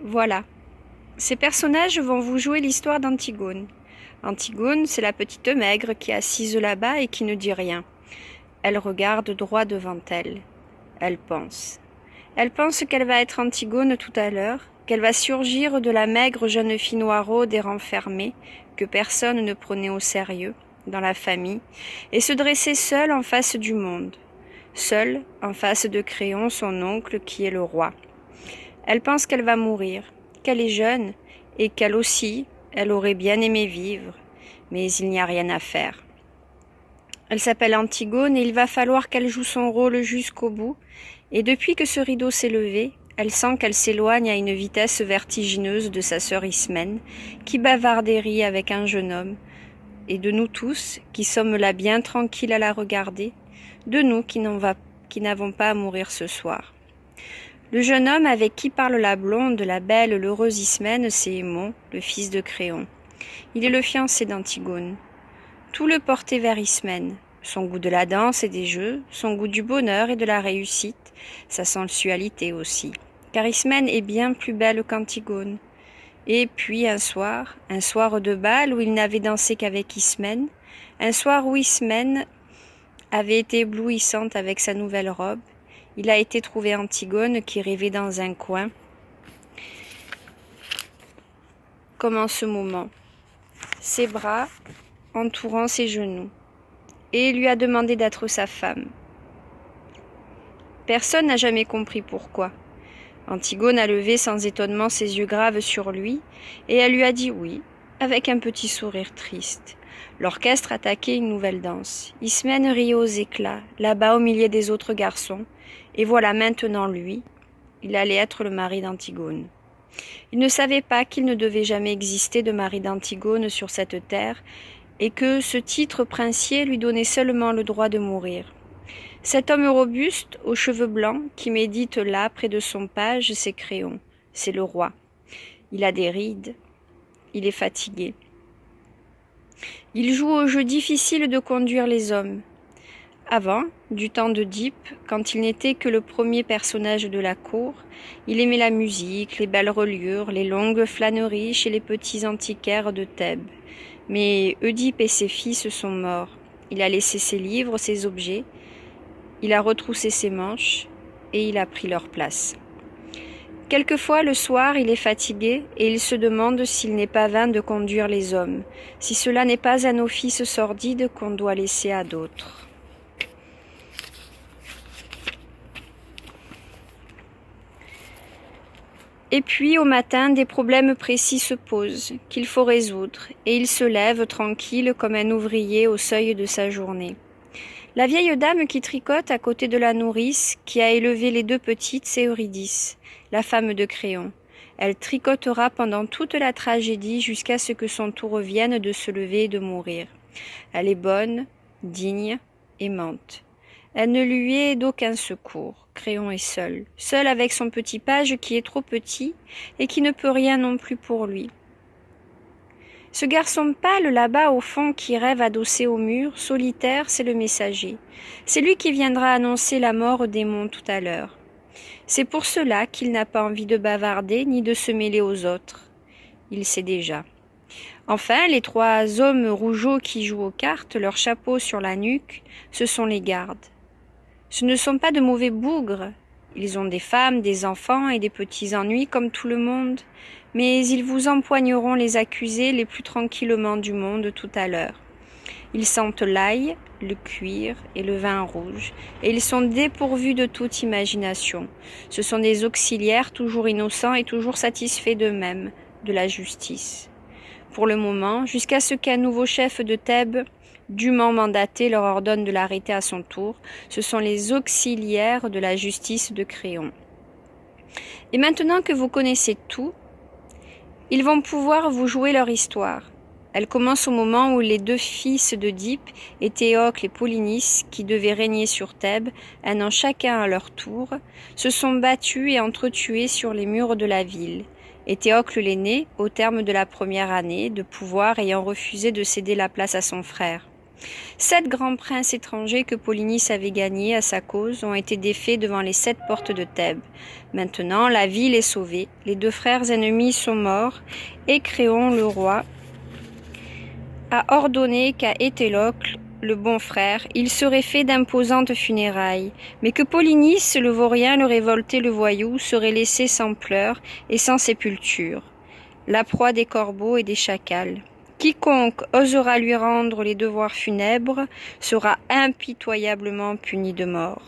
Voilà. Ces personnages vont vous jouer l'histoire d'Antigone. Antigone, c'est la petite maigre qui est assise là-bas et qui ne dit rien. Elle regarde droit devant elle. Elle pense. Elle pense qu'elle va être Antigone tout à l'heure, qu'elle va surgir de la maigre jeune fille noiraude et renfermée, que personne ne prenait au sérieux, dans la famille, et se dresser seule en face du monde. Seule, en face de Créon, son oncle, qui est le roi. Elle pense qu'elle va mourir, qu'elle est jeune, et qu'elle aussi, elle aurait bien aimé vivre, mais il n'y a rien à faire. Elle s'appelle Antigone et il va falloir qu'elle joue son rôle jusqu'au bout, et depuis que ce rideau s'est levé, elle sent qu'elle s'éloigne à une vitesse vertigineuse de sa sœur Ismène, qui bavarde et rit avec un jeune homme, et de nous tous, qui sommes là bien tranquilles à la regarder, de nous qui n'avons pas à mourir ce soir. Le jeune homme avec qui parle la blonde, la belle, l'heureuse Ismène, c'est Aimon, le fils de Créon. Il est le fiancé d'Antigone. Tout le portait vers Ismène. Son goût de la danse et des jeux, son goût du bonheur et de la réussite, sa sensualité aussi. Car Ismène est bien plus belle qu'Antigone. Et puis un soir de bal où il n'avait dansé qu'avec Ismène, un soir où Ismène avait été éblouissante avec sa nouvelle robe, il a été trouvé Antigone qui rêvait dans un coin, comme en ce moment, ses bras entourant ses genoux, et il lui a demandé d'être sa femme. Personne n'a jamais compris pourquoi. Antigone a levé sans étonnement ses yeux graves sur lui, et elle lui a dit oui, avec un petit sourire triste. L'orchestre attaquait une nouvelle danse. Ismène riait aux éclats, là-bas au milieu des autres garçons, et voilà maintenant lui, il allait être le mari d'Antigone. Il ne savait pas qu'il ne devait jamais exister de mari d'Antigone sur cette terre, et que ce titre princier lui donnait seulement le droit de mourir. Cet homme robuste, aux cheveux blancs, qui médite là, près de son page, c'est Créon, c'est le roi. Il a des rides, il est fatigué. Il joue au jeu difficile de conduire les hommes. Avant, du temps d'Œdipe, quand il n'était que le premier personnage de la cour, il aimait la musique, les belles reliures, les longues flâneries chez les petits antiquaires de Thèbes. Mais Œdipe et ses fils sont morts. Il a laissé ses livres, ses objets, il a retroussé ses manches et il a pris leur place. Quelquefois, le soir, il est fatigué et il se demande s'il n'est pas vain de conduire les hommes, si cela n'est pas un office sordide qu'on doit laisser à d'autres. Et puis, au matin, des problèmes précis se posent, qu'il faut résoudre, et il se lève tranquille comme un ouvrier au seuil de sa journée. La vieille dame qui tricote à côté de la nourrice, qui a élevé les deux petites, c'est Eurydice, la femme de Créon. Elle tricotera pendant toute la tragédie jusqu'à ce que son tour vienne de se lever et de mourir. Elle est bonne, digne, aimante. Elle ne lui est d'aucun secours. Créon est seul, seul avec son petit page qui est trop petit et qui ne peut rien non plus pour lui. Ce garçon pâle là-bas au fond qui rêve adossé au mur, solitaire, c'est le messager. C'est lui qui viendra annoncer la mort d'Aimon tout à l'heure. C'est pour cela qu'il n'a pas envie de bavarder ni de se mêler aux autres. Il sait déjà. Enfin, les trois hommes rougeaux qui jouent aux cartes, leur chapeau sur la nuque, ce sont les gardes. Ce ne sont pas de mauvais bougres. Ils ont des femmes, des enfants et des petits ennuis comme tout le monde, mais ils vous empoigneront les accusés les plus tranquillement du monde tout à l'heure. Ils sentent l'ail, le cuir et le vin rouge, et ils sont dépourvus de toute imagination. Ce sont des auxiliaires toujours innocents et toujours satisfaits d'eux-mêmes, de la justice. Pour le moment, jusqu'à ce qu'un nouveau chef de Thèbes, dûment mandaté, leur ordonne de l'arrêter à son tour, ce sont les auxiliaires de la justice de Créon. Et maintenant que vous connaissez tout, ils vont pouvoir vous jouer leur histoire. Elle commence au moment où les deux fils d'Œdipe, Éthéocle et Polynice, qui devaient régner sur Thèbes, un an chacun à leur tour, se sont battus et entretués sur les murs de la ville. Éthéocle l'aîné, au terme de la première année, de pouvoir ayant refusé de céder la place à son frère. 7 grands princes étrangers que Polynice avait gagnés à sa cause ont été défaits devant les 7 portes de Thèbes. Maintenant, la ville est sauvée, les 2 frères ennemis sont morts, et Créon, le roi, a ordonné qu'à Étélocle, le bon frère, il serait fait d'imposantes funérailles, mais que Polynice, le vaurien, le révolté, le voyou, serait laissé sans pleurs et sans sépulture, la proie des corbeaux et des chacals. Quiconque osera lui rendre les devoirs funèbres sera impitoyablement puni de mort.